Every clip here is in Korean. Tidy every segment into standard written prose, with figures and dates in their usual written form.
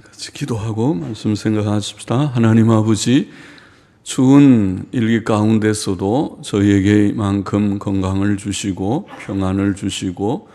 같이 기도하고 말씀 생각하십시다. 하나님 아버지, 추운 일기 가운데서도 저희에게 이만큼 건강을 주시고 평안을 주시고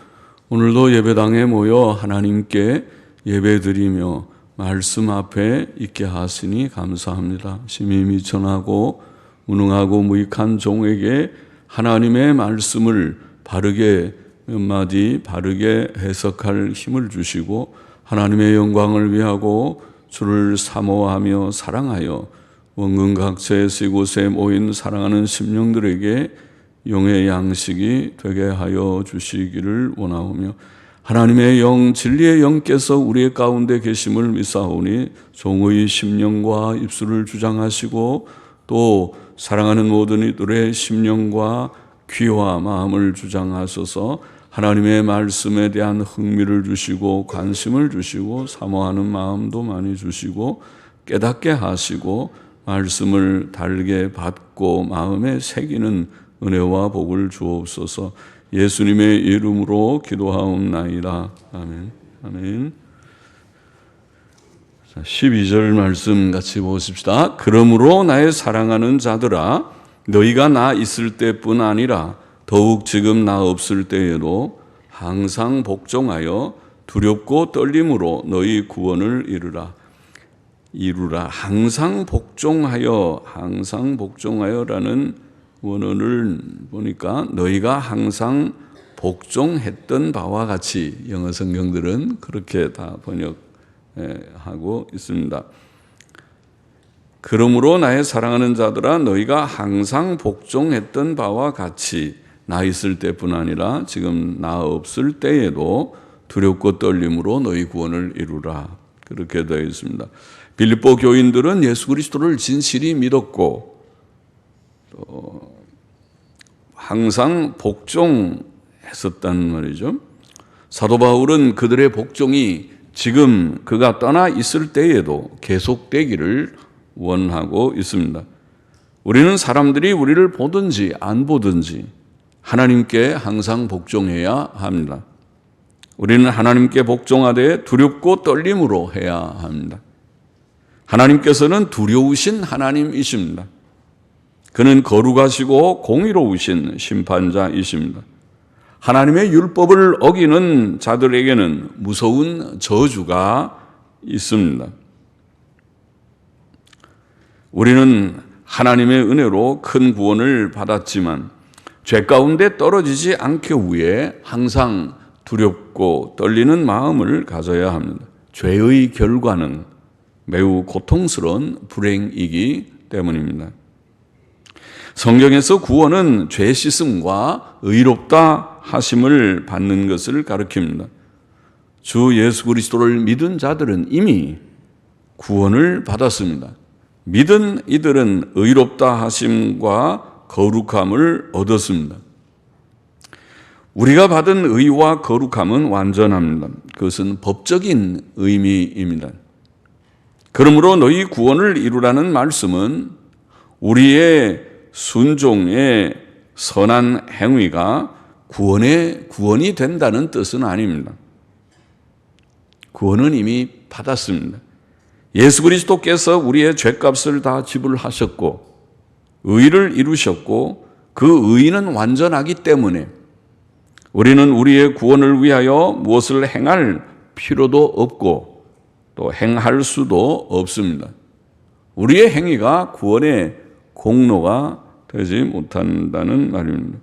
오늘도 예배당에 모여 하나님께 예배드리며 말씀 앞에 있게 하시니 감사합니다. 심히 미천하고 무능하고 무익한 종에게 하나님의 말씀을 바르게 몇 마디 바르게 해석할 힘을 주시고 하나님의 영광을 위하고 주를 사모하며 사랑하여 원근 각처에서 이곳에 모인 사랑하는 심령들에게 용의 양식이 되게 하여 주시기를 원하오며 하나님의 영 진리의 영께서 우리의 가운데 계심을 믿사오니 종의 심령과 입술을 주장하시고 또 사랑하는 모든 이들의 심령과 귀와 마음을 주장하셔서 하나님의 말씀에 대한 흥미를 주시고 관심을 주시고 사모하는 마음도 많이 주시고 깨닫게 하시고 말씀을 달게 받고 마음에 새기는 은혜와 복을 주옵소서. 예수님의 이름으로 기도하옵나이다. 아멘. 아멘. 12절 말씀 같이 보십시다. 그러므로 나의 사랑하는 자들아, 너희가 나 있을 때뿐 아니라 더욱 지금 나 없을 때에도 항상 복종하여 두렵고 떨림으로 너희 구원을 이루라. 항상 복종하여라는 원어를 보니까 너희가 항상 복종했던 바와 같이 영어 성경들은 그렇게 다 번역하고 있습니다. 그러므로 나의 사랑하는 자들아, 너희가 항상 복종했던 바와 같이 나 있을 때뿐 아니라 지금 나 없을 때에도 두렵고 떨림으로 너희 구원을 이루라. 그렇게 되어 있습니다. 빌립보 교인들은 예수 그리스도를 진실이 믿었고 또 항상 복종했었단 말이죠. 사도 바울은 그들의 복종이 지금 그가 떠나 있을 때에도 계속되기를 원하고 있습니다. 우리는 사람들이 우리를 보든지 안 보든지 하나님께 항상 복종해야 합니다. 우리는 하나님께 복종하되 두렵고 떨림으로 해야 합니다. 하나님께서는 두려우신 하나님이십니다. 그는 거룩하시고 공의로우신 심판자이십니다. 하나님의 율법을 어기는 자들에게는 무서운 저주가 있습니다. 우리는 하나님의 은혜로 큰 구원을 받았지만 죄 가운데 떨어지지 않기 위해 항상 두렵고 떨리는 마음을 가져야 합니다. 죄의 결과는 매우 고통스러운 불행이기 때문입니다. 성경에서 구원은 죄 씻음과 의롭다 하심을 받는 것을 가리킵니다. 주 예수 그리스도를 믿은 자들은 이미 구원을 받았습니다. 믿은 이들은 의롭다 하심과 거룩함을 얻었습니다. 우리가 받은 의와 거룩함은 완전합니다. 그것은 법적인 의미입니다. 그러므로 너희 구원을 이루라는 말씀은 우리의 순종의 선한 행위가 구원이 된다는 뜻은 아닙니다. 구원은 이미 받았습니다. 예수 그리스도께서 우리의 죄값을 다 지불하셨고 의를 이루셨고 그 의는 완전하기 때문에 우리는 우리의 구원을 위하여 무엇을 행할 필요도 없고 또 행할 수도 없습니다. 우리의 행위가 구원의 공로가 되지 못한다는 말입니다.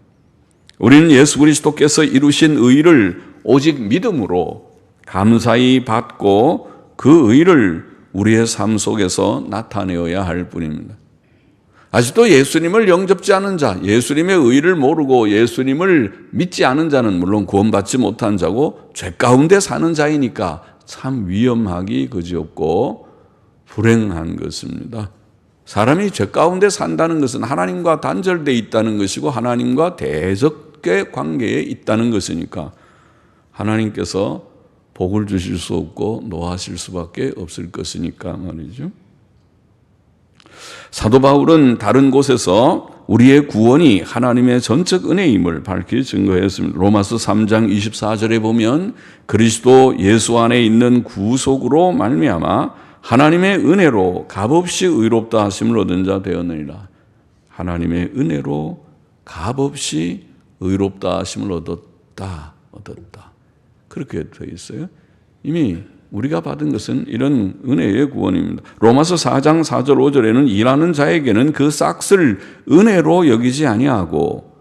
우리는 예수 그리스도께서 이루신 의를 오직 믿음으로 감사히 받고 그 의를 우리의 삶 속에서 나타내어야 할 뿐입니다. 아직도 예수님을 영접지 않은 자, 예수님의 의를 모르고 예수님을 믿지 않은 자는 물론 구원받지 못한 자고 죄 가운데 사는 자이니까 참 위험하기 그지없고 불행한 것입니다. 사람이 죄 가운데 산다는 것은 하나님과 단절되어 있다는 것이고 하나님과 대적의 관계에 있다는 것이니까 하나님께서 복을 주실 수 없고 노하실 수밖에 없을 것이니까 말이죠. 사도 바울은 다른 곳에서 우리의 구원이 하나님의 전적 은혜임을 밝히 증거했습니다. 로마서 3장 24절에 보면 그리스도 예수 안에 있는 구속으로 말미암아 하나님의 은혜로 값없이 의롭다 하심을 얻은 자 되었느니라. 하나님의 은혜로 값없이 의롭다 하심을 얻었다. 그렇게 되어 있어요. 이미 우리가 받은 것은 이런 은혜의 구원입니다. 로마서 4장 4절 5절에는 일하는 자에게는 그 싹을 은혜로 여기지 아니하고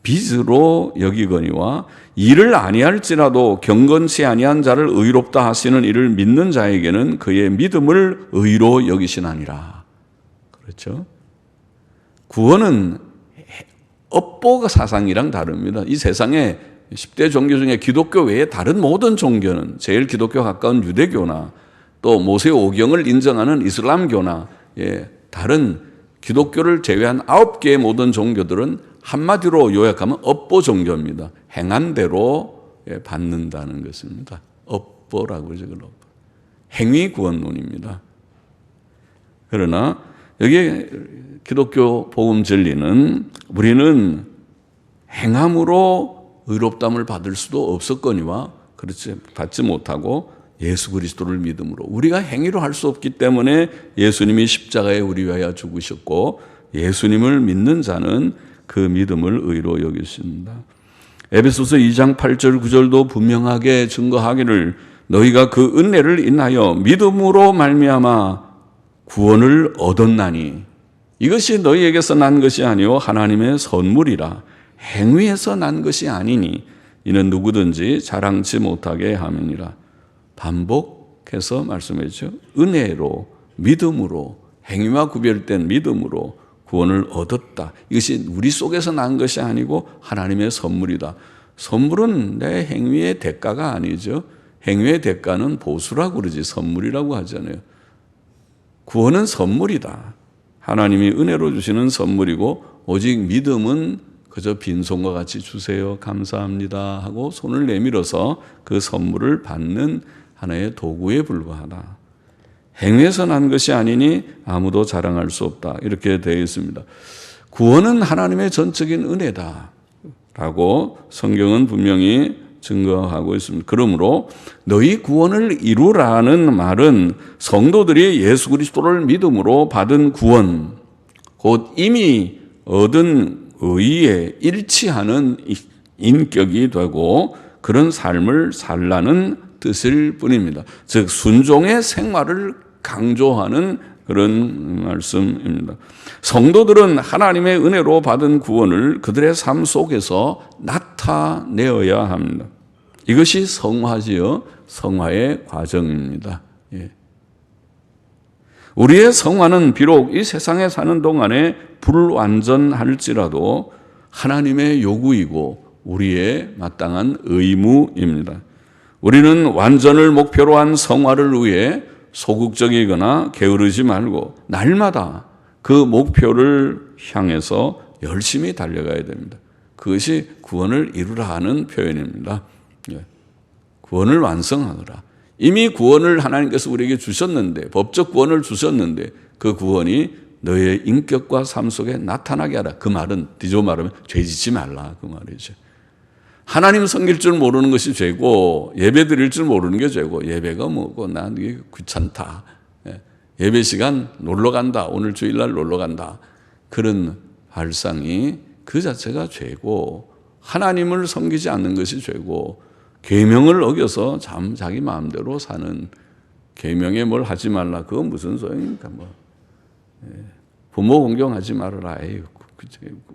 빚으로 여기거니와 일을 아니할지라도 경건치 아니한 자를 의롭다 하시는 이를 믿는 자에게는 그의 믿음을 의로 여기시나니라. 그렇죠? 구원은 업보 사상이랑 다릅니다. 이 세상에 10대 종교 중에 기독교 외에 다른 모든 종교는 제일 기독교 가까운 유대교나 또 모세 오경을 인정하는 이슬람교나 다른 기독교를 제외한 9개의 모든 종교들은 한마디로 요약하면 업보 종교입니다. 행한 대로 받는다는 것입니다. 업보라고 그러죠. 행위 구원론입니다. 그러나 여기 기독교 복음 진리는 우리는 행함으로 의롭담을 받을 수도 없었거니와 그렇지 받지 못하고 예수 그리스도를 믿음으로 우리가 행위로 할 수 없기 때문에 예수님이 십자가에 우리 위하여 죽으셨고 예수님을 믿는 자는 그 믿음을 의로 여기십니다. 에베소서 2장 8절 9절도 분명하게 증거하기를 너희가 그 은혜를 인하여 믿음으로 말미암아 구원을 얻었나니 이것이 너희에게서 난 것이 아니요 하나님의 선물이라 행위에서 난 것이 아니니 이는 누구든지 자랑치 못하게 함이니라. 반복해서 말씀했죠. 은혜로 믿음으로 행위와 구별된 믿음으로 구원을 얻었다. 이것이 우리 속에서 난 것이 아니고 하나님의 선물이다. 선물은 내 행위의 대가가 아니죠. 행위의 대가는 보수라고 그러지 선물이라고 하잖아요. 구원은 선물이다. 하나님이 은혜로 주시는 선물이고 오직 믿음은 그저 빈손과 같이 주세요. 감사합니다. 하고 손을 내밀어서 그 선물을 받는 하나의 도구에 불과하다. 행위에서 난 것이 아니니 아무도 자랑할 수 없다. 이렇게 되어 있습니다. 구원은 하나님의 전적인 은혜다. 라고 성경은 분명히 증거하고 있습니다. 그러므로 너희 구원을 이루라는 말은 성도들이 예수 그리스도를 믿음으로 받은 구원, 곧 이미 얻은 의에 일치하는 인격이 되고 그런 삶을 살라는 뜻일 뿐입니다. 즉 순종의 생활을 강조하는 그런 말씀입니다. 성도들은 하나님의 은혜로 받은 구원을 그들의 삶 속에서 나타내어야 합니다. 이것이 성화지요. 성화의 과정입니다. 우리의 성화는 비록 이 세상에 사는 동안에 불완전할지라도 하나님의 요구이고 우리의 마땅한 의무입니다. 우리는 완전을 목표로 한 성화를 위해 소극적이거나 게으르지 말고 날마다 그 목표를 향해서 열심히 달려가야 됩니다. 그것이 구원을 이루라 하는 표현입니다. 구원을 완성하노라. 이미 구원을 하나님께서 우리에게 주셨는데 법적 구원을 주셨는데 그 구원이 너의 인격과 삶 속에 나타나게 하라. 그 말은 뒤집어 말하면 죄 짓지 말라 그 말이죠. 하나님 섬길 줄 모르는 것이 죄고 예배 드릴 줄 모르는 게 죄고 예배가 뭐고 난 이게 귀찮다. 예배 시간 놀러 간다. 오늘 주일날 놀러 간다. 그런 발상이 그 자체가 죄고 하나님을 섬기지 않는 것이 죄고 계명을 어겨서 자기 마음대로 사는 계명에 뭘 하지 말라. 그건 무슨 소용입니까? 부모 공경하지 말아라.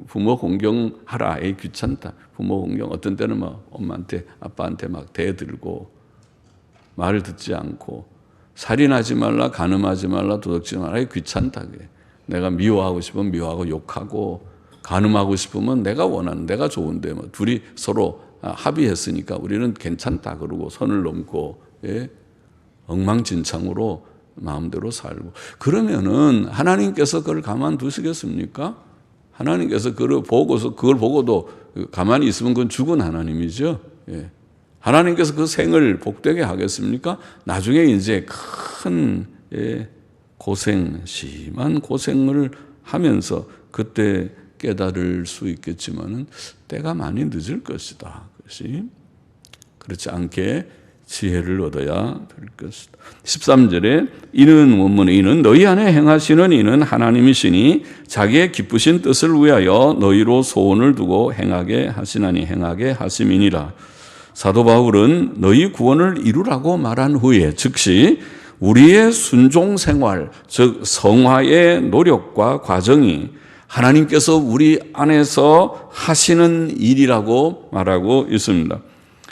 부모 공경하라. 귀찮다. 부모 공경 어떤 때는 막 엄마한테 아빠한테 막 대들고 말을 듣지 않고 살인하지 말라. 간음하지 말라. 도둑질 말라. 귀찮다. 내가 미워하고 싶으면 미워하고 욕하고 간음하고 싶으면 내가 원하는 내가 좋은데 뭐 둘이 서로 합의했으니까 우리는 괜찮다 그러고 선을 넘고 엉망진창으로 마음대로 살고 그러면은 하나님께서 그걸 가만두시겠습니까? 하나님께서 그걸 보고도 가만히 있으면 그건 죽은 하나님이죠. 하나님께서 그 생을 복되게 하겠습니까? 나중에 이제 큰 심한 고생을 하면서 그때 깨달을 수 있겠지만은 때가 많이 늦을 것이다. 그것이 그렇지 않게 지혜를 얻어야 될 것이다. 13절에 이는 원문에 이는 너희 안에 행하시는 이는 하나님이시니 자기의 기쁘신 뜻을 위하여 너희로 소원을 두고 행하게 하시나니 행하게 하심이니라. 사도 바울은 너희 구원을 이루라고 말한 후에 즉시 우리의 순종 생활, 즉 성화의 노력과 과정이 하나님께서 우리 안에서 하시는 일이라고 말하고 있습니다.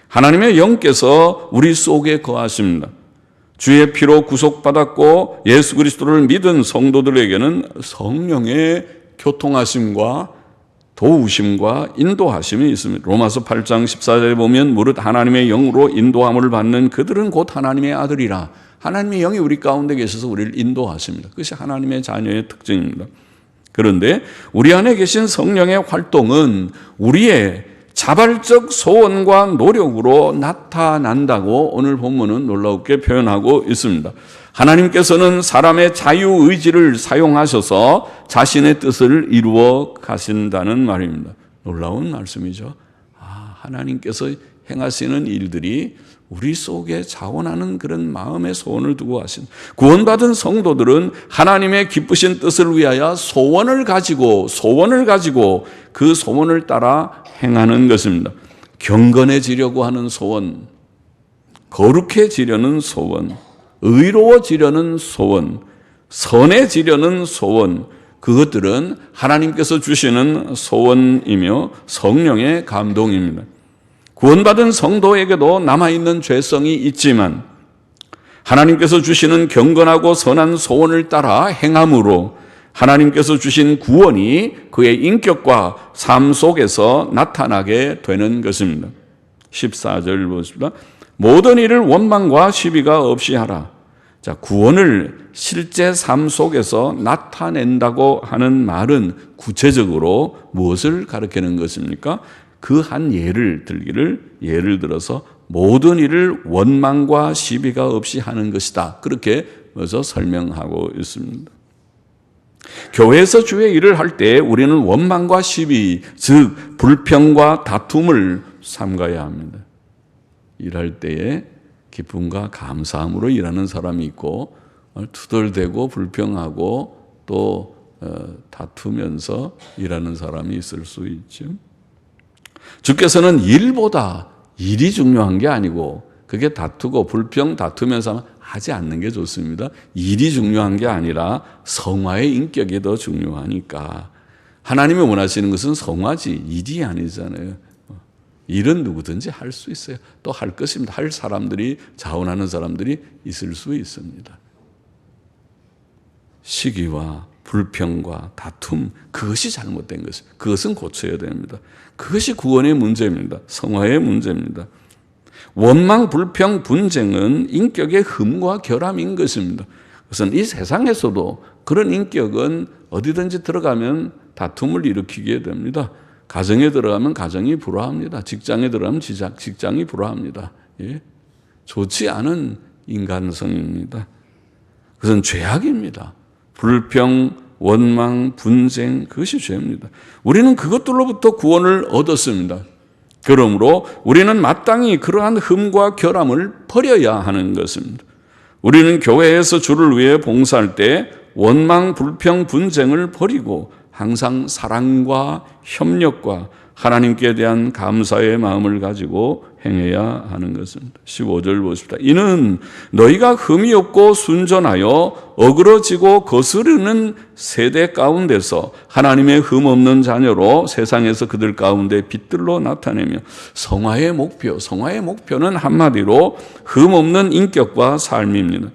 하나님의 영께서 우리 속에 거하십니다. 주의 피로 구속받았고 예수 그리스도를 믿은 성도들에게는 성령의 교통하심과 도우심과 인도하심이 있습니다. 로마서 8장 14절에 보면 무릇 하나님의 영으로 인도함을 받는 그들은 곧 하나님의 아들이라. 하나님의 영이 우리 가운데 계셔서 우리를 인도하십니다. 그것이 하나님의 자녀의 특징입니다. 그런데 우리 안에 계신 성령의 활동은 우리의 자발적 소원과 노력으로 나타난다고 오늘 본문은 놀랍게 표현하고 있습니다. 하나님께서는 사람의 자유의지를 사용하셔서 자신의 뜻을 이루어 가신다는 말입니다. 놀라운 말씀이죠. 하나님께서 행하시는 일들이 우리 속에 자원하는 그런 마음의 소원을 두고 하신 구원받은 성도들은 하나님의 기쁘신 뜻을 위하여 소원을 가지고 그 소원을 따라 행하는 것입니다. 경건해지려고 하는 소원, 거룩해지려는 소원, 의로워지려는 소원, 선해지려는 소원, 그것들은 하나님께서 주시는 소원이며 성령의 감동입니다. 구원받은 성도에게도 남아있는 죄성이 있지만 하나님께서 주시는 경건하고 선한 소원을 따라 행함으로 하나님께서 주신 구원이 그의 인격과 삶 속에서 나타나게 되는 것입니다. 14절 보십시다. 모든 일을 원망과 시비가 없이 하라. 자, 구원을 실제 삶 속에서 나타낸다고 하는 말은 구체적으로 무엇을 가리키는 것입니까? 그 한 예를 들어서 모든 일을 원망과 시비가 없이 하는 것이다. 그렇게 먼저 설명하고 있습니다. 교회에서 주의 일을 할 때 우리는 원망과 시비, 즉 불평과 다툼을 삼가야 합니다. 일할 때에 기쁨과 감사함으로 일하는 사람이 있고 투덜대고 불평하고 또 다투면서 일하는 사람이 있을 수 있죠. 주께서는 일보다 일이 중요한 게 아니고 그게 다투고 불평 다투면서 하지 않는 게 좋습니다. 일이 중요한 게 아니라 성화의 인격이 더 중요하니까 하나님이 원하시는 것은 성화지 일이 아니잖아요. 일은 누구든지 할 수 있어요. 또 할 것입니다. 할 사람들이 자원하는 사람들이 있을 수 있습니다. 시기와 불평과 다툼 그것이 잘못된 것입니다. 그것은 고쳐야 됩니다. 그것이 구원의 문제입니다. 성화의 문제입니다. 원망, 불평, 분쟁은 인격의 흠과 결함인 것입니다. 그래서 이 세상에서도 그런 인격은 어디든지 들어가면 다툼을 일으키게 됩니다. 가정에 들어가면 가정이 불화합니다. 직장에 들어가면 직장이 불화합니다. 예? 좋지 않은 인간성입니다. 그것은 죄악입니다. 불평, 원망, 분쟁 그것이 죄입니다. 우리는 그것들로부터 구원을 얻었습니다. 그러므로 우리는 마땅히 그러한 흠과 결함을 버려야 하는 것입니다. 우리는 교회에서 주를 위해 봉사할 때 원망, 불평, 분쟁을 버리고 항상 사랑과 협력과 하나님께 대한 감사의 마음을 가지고 행해야 하는 것입니다. 15절 보십시다. 이는 너희가 흠이 없고 순전하여 어그러지고 거스르는 세대 가운데서 하나님의 흠 없는 자녀로 세상에서 그들 가운데 빛들로 나타내며 성화의 목표는 한마디로 흠 없는 인격과 삶입니다.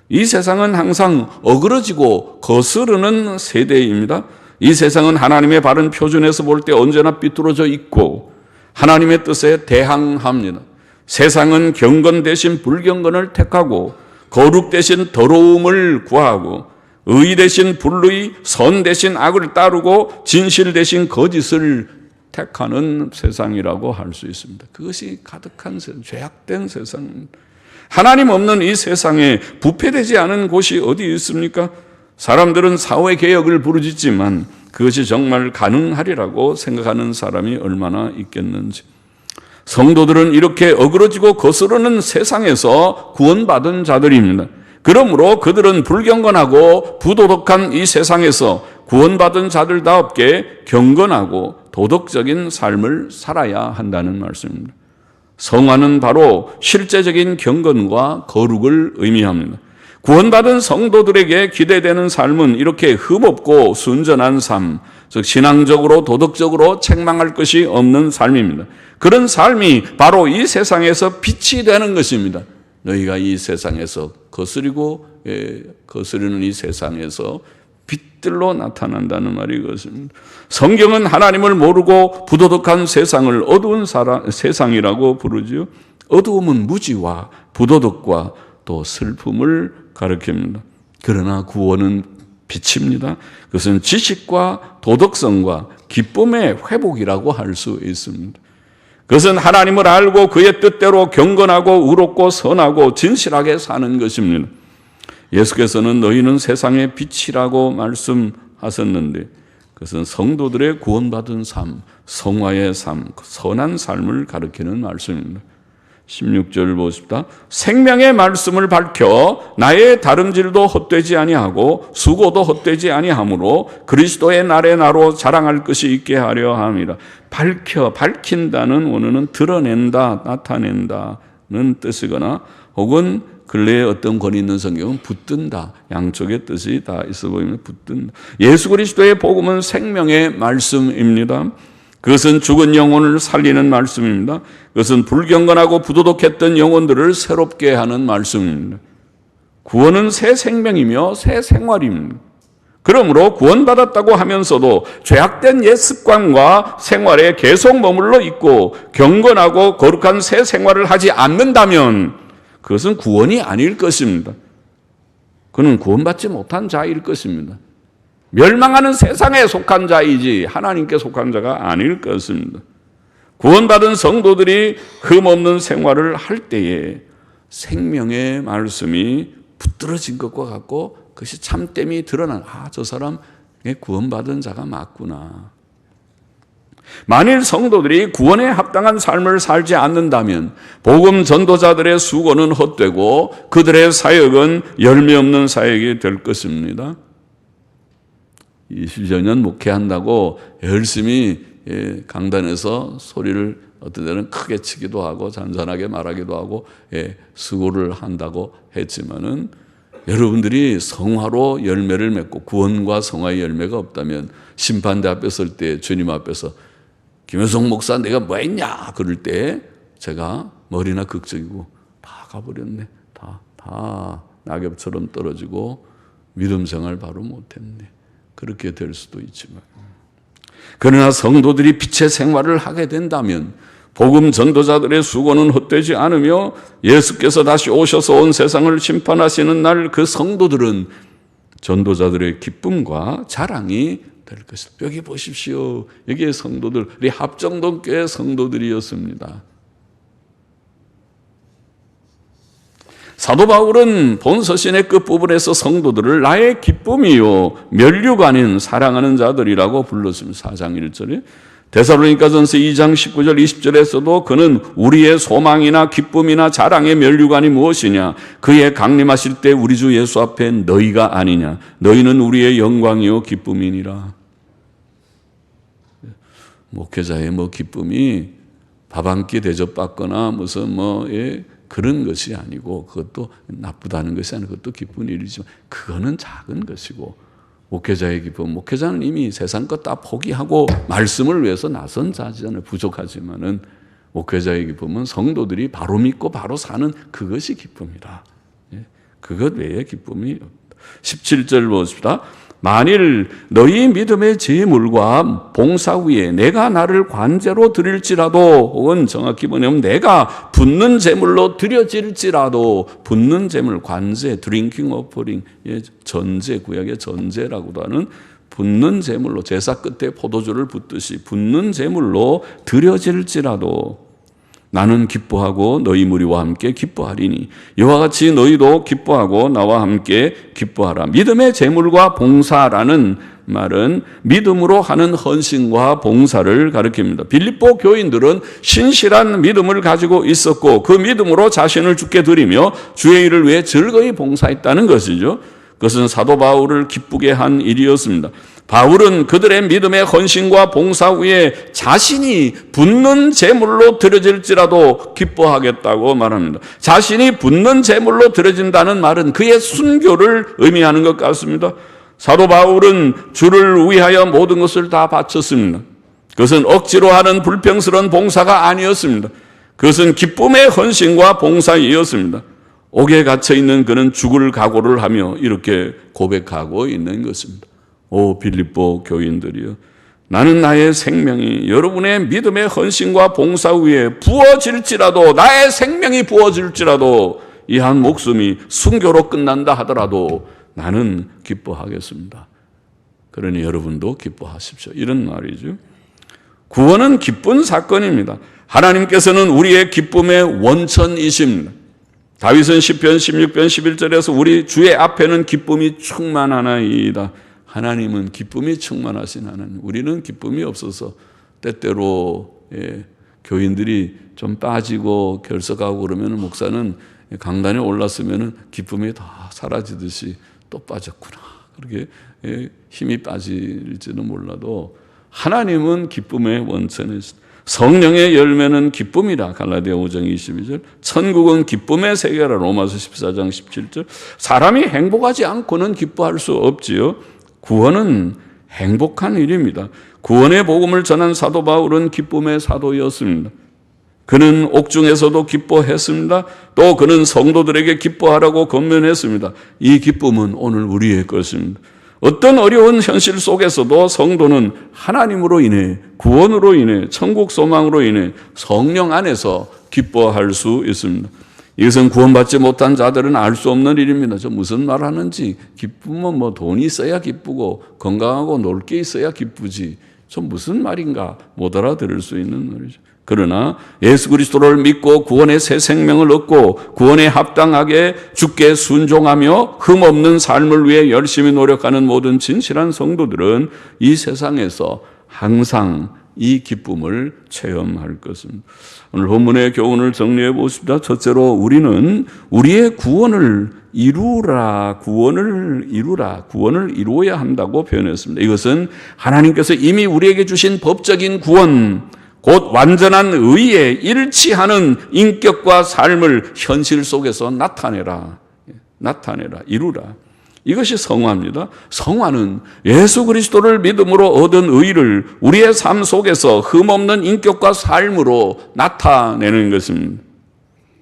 이 세상은 항상 어그러지고 거스르는 세대입니다. 이 세상은 하나님의 바른 표준에서 볼 때 언제나 삐뚤어져 있고 하나님의 뜻에 대항합니다. 세상은 경건 대신 불경건을 택하고 거룩 대신 더러움을 구하고 의 대신 불의, 선 대신 악을 따르고 진실 대신 거짓을 택하는 세상이라고 할 수 있습니다. 그것이 가득한 세상, 죄악된 세상입니다. 하나님 없는 이 세상에 부패되지 않은 곳이 어디 있습니까? 사람들은 사회개혁을 부르짖지만 그것이 정말 가능하리라고 생각하는 사람이 얼마나 있겠는지. 성도들은 이렇게 어그러지고 거스르는 세상에서 구원받은 자들입니다. 그러므로 그들은 불경건하고 부도덕한 이 세상에서 구원받은 자들다웠게 경건하고 도덕적인 삶을 살아야 한다는 말씀입니다. 성화는 바로 실제적인 경건과 거룩을 의미합니다. 구원받은 성도들에게 기대되는 삶은 이렇게 흠없고 순전한 삶, 즉 신앙적으로 도덕적으로 책망할 것이 없는 삶입니다. 그런 삶이 바로 이 세상에서 빛이 되는 것입니다. 너희가 이 세상에서 거스르는 이 세상에서 빛들로 나타난다는 말이 이것입니다. 성경은 하나님을 모르고 부도덕한 세상을 어두운 세상이라고 부르지요. 어두움은 무지와 부도덕과 또 슬픔을 가리킵니다. 그러나 구원은 빛입니다. 그것은 지식과 도덕성과 기쁨의 회복이라고 할 수 있습니다. 그것은 하나님을 알고 그의 뜻대로 경건하고 의롭고 선하고 진실하게 사는 것입니다. 예수께서는 너희는 세상의 빛이라고 말씀하셨는데 그것은 성도들의 구원받은 삶, 성화의 삶, 선한 삶을 가리키는 말씀입니다. 16절 보십시다. 생명의 말씀을 밝혀 나의 다름질도 헛되지 아니하고 수고도 헛되지 아니하므로 그리스도의 날에 나로 자랑할 것이 있게 하려 함이라. 밝힌다는 원어는 드러낸다, 나타낸다는 뜻이거나 혹은 근래에 어떤 권위 있는 성경은 붙든다. 양쪽의 뜻이 다 있어 보이면 붙든다. 예수 그리스도의 복음은 생명의 말씀입니다. 그것은 죽은 영혼을 살리는 말씀입니다. 그것은 불경건하고 부도덕했던 영혼들을 새롭게 하는 말씀입니다. 구원은 새 생명이며 새 생활입니다. 그러므로 구원받았다고 하면서도 죄악된 옛 습관과 생활에 계속 머물러 있고 경건하고 거룩한 새 생활을 하지 않는다면 그것은 구원이 아닐 것입니다. 그는 구원받지 못한 자일 것입니다. 멸망하는 세상에 속한 자이지 하나님께 속한 자가 아닐 것입니다. 구원받은 성도들이 흠없는 생활을 할 때에 생명의 말씀이 붙들어진 것과 같고 그것이 참됨이 드러난 저 사람 구원받은 자가 맞구나. 만일 성도들이 구원에 합당한 삶을 살지 않는다면 복음 전도자들의 수고는 헛되고 그들의 사역은 열매 없는 사역이 될 것입니다. 20여 년 목회한다고 열심히 강단에서 소리를 어떤 때는 크게 치기도 하고 잔잔하게 말하기도 하고 수고를 한다고 했지만은 여러분들이 성화로 열매를 맺고 구원과 성화의 열매가 없다면 심판대 앞에 설 때 주님 앞에서 김효성 목사 내가 뭐 했냐 그럴 때 제가 머리나 극적이고 다 가버렸네. 다 낙엽처럼 떨어지고 믿음 생활 바로 못했네. 그렇게 될 수도 있지만 그러나 성도들이 빛의 생활을 하게 된다면 복음 전도자들의 수고는 헛되지 않으며 예수께서 다시 오셔서 온 세상을 심판하시는 날 그 성도들은 전도자들의 기쁨과 자랑이 될 것입니다. 여기 보십시오. 여기에 성도들, 우리 합정동 교회 성도들이었습니다. 사도 바울은 본서신의 끝부분에서 성도들을 나의 기쁨이요 면류가 아닌 사랑하는 자들이라고 불렀습니다. 4장 1절에. 데살로니가전서 2장 19절 20절에서도 그는 우리의 소망이나 기쁨이나 자랑의 면류관이 무엇이냐 그의 강림하실 때 우리 주 예수 앞에 너희가 아니냐 너희는 우리의 영광이요 기쁨이니라. 목회자의 기쁨이 밥 한 끼 대접받거나 무슨 그런 것이 아니고 그것도 나쁘다는 것이 아니고 그것도 기쁜 일이지만 그거는 작은 것이고 목회자의 기쁨, 목회자는 이미 세상 것 다 포기하고 말씀을 위해서 나선 자잖아요. 부족하지만은 목회자의 기쁨은 성도들이 바로 믿고 바로 사는 그것이 기쁨이다. 그것 외에 기쁨이 없다. 17절 보십시다. 만일 너희 믿음의 제물과 봉사 위에 내가 나를 관제로 드릴지라도 혹은 정확히 보면 내가 붓는 제물로 드려질지라도 붓는 제물, 관제, 드링킹 오퍼링, 전제, 구약의 전제라고도 하는 붓는 제물로 제사 끝에 포도주를 붓듯이 붓는 제물로 드려질지라도 나는 기뻐하고 너희 무리와 함께 기뻐하리니 이와 같이 너희도 기뻐하고 나와 함께 기뻐하라. 믿음의 제물과 봉사라는 말은 믿음으로 하는 헌신과 봉사를 가리킵니다. 빌립보 교인들은 신실한 믿음을 가지고 있었고 그 믿음으로 자신을 주께 드리며 주의 일을 위해 즐거이 봉사했다는 것이죠. 그것은 사도 바울을 기쁘게 한 일이었습니다. 바울은 그들의 믿음의 헌신과 봉사 위에 자신이 붙는 제물로 드려질지라도 기뻐하겠다고 말합니다. 자신이 붙는 제물로 드려진다는 말은 그의 순교를 의미하는 것 같습니다. 사도 바울은 주를 위하여 모든 것을 다 바쳤습니다. 그것은 억지로 하는 불평스러운 봉사가 아니었습니다. 그것은 기쁨의 헌신과 봉사이었습니다. 옥에 갇혀 있는 그는 죽을 각오를 하며 이렇게 고백하고 있는 것입니다. 오 빌립보 교인들이여, 나는 나의 생명이 여러분의 믿음의 헌신과 봉사 위에 부어질지라도, 나의 생명이 부어질지라도, 이 한 목숨이 순교로 끝난다 하더라도 나는 기뻐하겠습니다. 그러니 여러분도 기뻐하십시오. 이런 말이죠. 구원은 기쁜 사건입니다. 하나님께서는 우리의 기쁨의 원천이십니다. 다윗은 시편 16편 11절에서 우리 주의 앞에는 기쁨이 충만하나이다. 하나님은 기쁨이 충만하신 하나님. 우리는 기쁨이 없어서 때때로 교인들이 좀 빠지고 결석하고 그러면 목사는 강단에 올랐으면 기쁨이 다 사라지듯이 또 빠졌구나. 그렇게 힘이 빠질지는 몰라도 하나님은 기쁨의 원천이시다. 성령의 열매는 기쁨이라 갈라디아 5장 22절. 천국은 기쁨의 세계라 로마서 14장 17절. 사람이 행복하지 않고는 기뻐할 수 없지요. 구원은 행복한 일입니다. 구원의 복음을 전한 사도 바울은 기쁨의 사도였습니다. 그는 옥중에서도 기뻐했습니다. 또 그는 성도들에게 기뻐하라고 권면했습니다. 이 기쁨은 오늘 우리의 것입니다. 어떤 어려운 현실 속에서도 성도는 하나님으로 인해, 구원으로 인해, 천국 소망으로 인해 성령 안에서 기뻐할 수 있습니다. 이것은 구원받지 못한 자들은 알 수 없는 일입니다. 저 무슨 말 하는지. 기쁨은 뭐 돈이 있어야 기쁘고 건강하고 놀 게 있어야 기쁘지. 저 무슨 말인가 못 알아들을 수 있는 말이죠. 그러나 예수 그리스도를 믿고 구원의 새 생명을 얻고 구원에 합당하게 주께 순종하며 흠없는 삶을 위해 열심히 노력하는 모든 진실한 성도들은 이 세상에서 항상 이 기쁨을 체험할 것입니다. 오늘 본문의 교훈을 정리해 보십시다. 첫째로 우리는 우리의 구원을 이루라, 구원을 이루어야 한다고 표현했습니다. 이것은 하나님께서 이미 우리에게 주신 법적인 구원, 곧 완전한 의에 일치하는 인격과 삶을 현실 속에서 나타내라, 이루라. 이것이 성화입니다. 성화는 예수 그리스도를 믿음으로 얻은 의를 우리의 삶 속에서 흠없는 인격과 삶으로 나타내는 것입니다.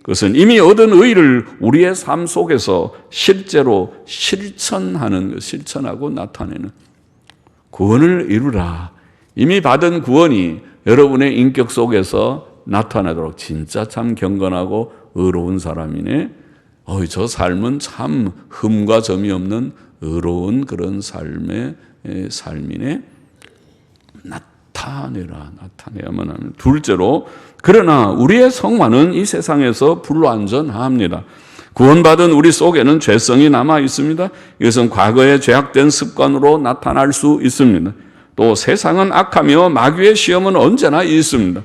그것은 이미 얻은 의를 우리의 삶 속에서 실제로 실천하는 것, 실천하고 나타내는. 구원을 이루라. 이미 받은 구원이 여러분의 인격 속에서 나타나도록. 진짜 참 경건하고 의로운 사람이네. 저 삶은 참 흠과 점이 없는 의로운 그런 삶이네. 나타내야만 합니다. 둘째로, 그러나 우리의 성화는 이 세상에서 불완전합니다. 구원받은 우리 속에는 죄성이 남아 있습니다. 이것은 과거에 죄악된 습관으로 나타날 수 있습니다. 또 세상은 악하며 마귀의 시험은 언제나 있습니다.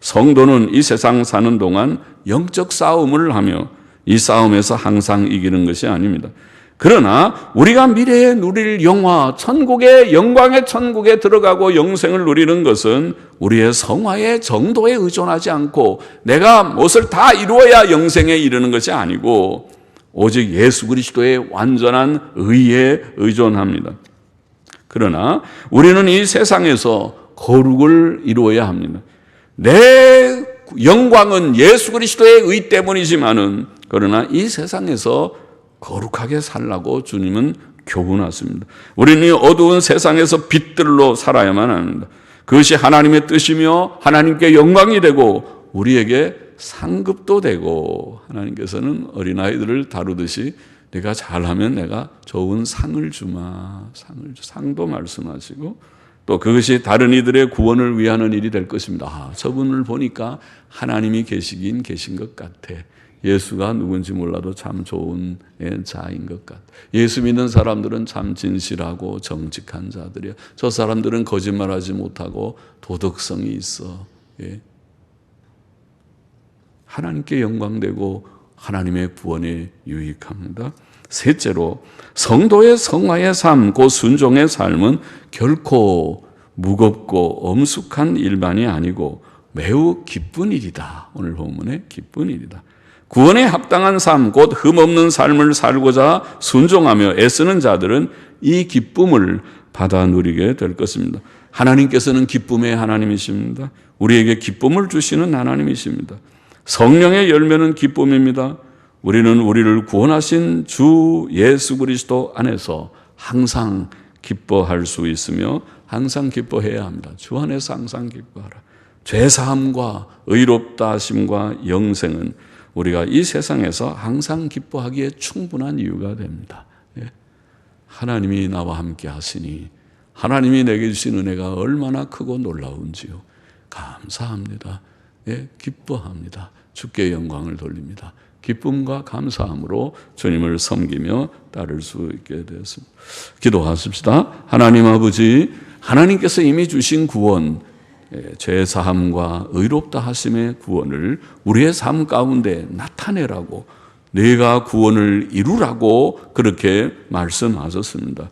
성도는 이 세상 사는 동안 영적 싸움을 하며 이 싸움에서 항상 이기는 것이 아닙니다. 그러나 우리가 미래에 누릴 영화, 천국의 영광의 천국에 들어가고 영생을 누리는 것은 우리의 성화의 정도에 의존하지 않고 내가 무엇을 다 이루어야 영생에 이르는 것이 아니고 오직 예수 그리스도의 완전한 의에 의존합니다. 그러나 우리는 이 세상에서 거룩을 이루어야 합니다. 내 영광은 예수 그리스도의 의 때문이지만은 그러나 이 세상에서 거룩하게 살라고 주님은 교훈하십니다. 우리는 이 어두운 세상에서 빛들로 살아야만 합니다. 그것이 하나님의 뜻이며 하나님께 영광이 되고 우리에게 상급도 되고, 하나님께서는 어린아이들을 다루듯이 내가 잘하면 내가 좋은 상을 주마, 상도 말씀하시고, 또 그것이 다른 이들의 구원을 위하는 일이 될 것입니다. 저분을 보니까 하나님이 계시긴 계신 것 같아. 예수가 누군지 몰라도 참 좋은 자인 것 같아요. 예수 믿는 사람들은 참 진실하고 정직한 자들이야. 저 사람들은 거짓말하지 못하고 도덕성이 있어. 하나님께 영광되고 하나님의 구원에 유익합니다. 셋째로 성도의 성화의 삶, 그 순종의 삶은 결코 무겁고 엄숙한 일반이 아니고 매우 기쁜 일이다. 오늘 본문에 기쁜 일이다. 구원에 합당한 삶, 곧 흠없는 삶을 살고자 순종하며 애쓰는 자들은 이 기쁨을 받아 누리게 될 것입니다. 하나님께서는 기쁨의 하나님이십니다. 우리에게 기쁨을 주시는 하나님이십니다. 성령의 열매는 기쁨입니다. 우리는 우리를 구원하신 주 예수 그리스도 안에서 항상 기뻐할 수 있으며 항상 기뻐해야 합니다. 주 안에서 항상 기뻐하라. 죄사함과 의롭다 하심과 영생은 우리가 이 세상에서 항상 기뻐하기에 충분한 이유가 됩니다. 하나님이 나와 함께 하시니 하나님이 내게 주신 은혜가 얼마나 크고 놀라운지요. 감사합니다. 기뻐합니다. 주께 영광을 돌립니다. 기쁨과 감사함으로 주님을 섬기며 따를 수 있게 되었습니다. 기도하십시다. 하나님 아버지, 하나님께서 이미 주신 구원, 죄사함과 의롭다 하심의 구원을 우리의 삶 가운데 나타내라고, 내가 구원을 이루라고 그렇게 말씀하셨습니다.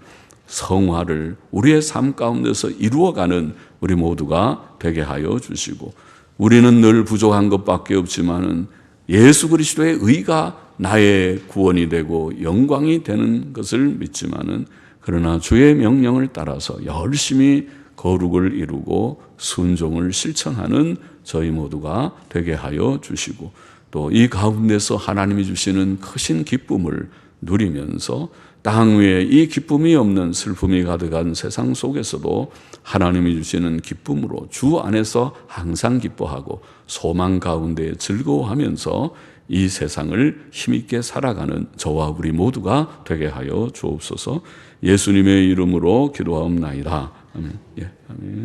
성화를 우리의 삶 가운데서 이루어가는 우리 모두가 되게 하여 주시고, 우리는 늘 부족한 것밖에 없지만은 예수 그리스도의 의가 나의 구원이 되고 영광이 되는 것을 믿지만은, 그러나 주의 명령을 따라서 열심히 거룩을 이루고 순종을 실천하는 저희 모두가 되게 하여 주시고, 또 이 가운데서 하나님이 주시는 크신 기쁨을 누리면서 땅 위에 이 기쁨이 없는 슬픔이 가득한 세상 속에서도 하나님이 주시는 기쁨으로 주 안에서 항상 기뻐하고 소망 가운데 즐거워하면서 이 세상을 힘있게 살아가는 저와 우리 모두가 되게 하여 주옵소서. 예수님의 이름으로 기도하옵나이다. 아멘. 아멘.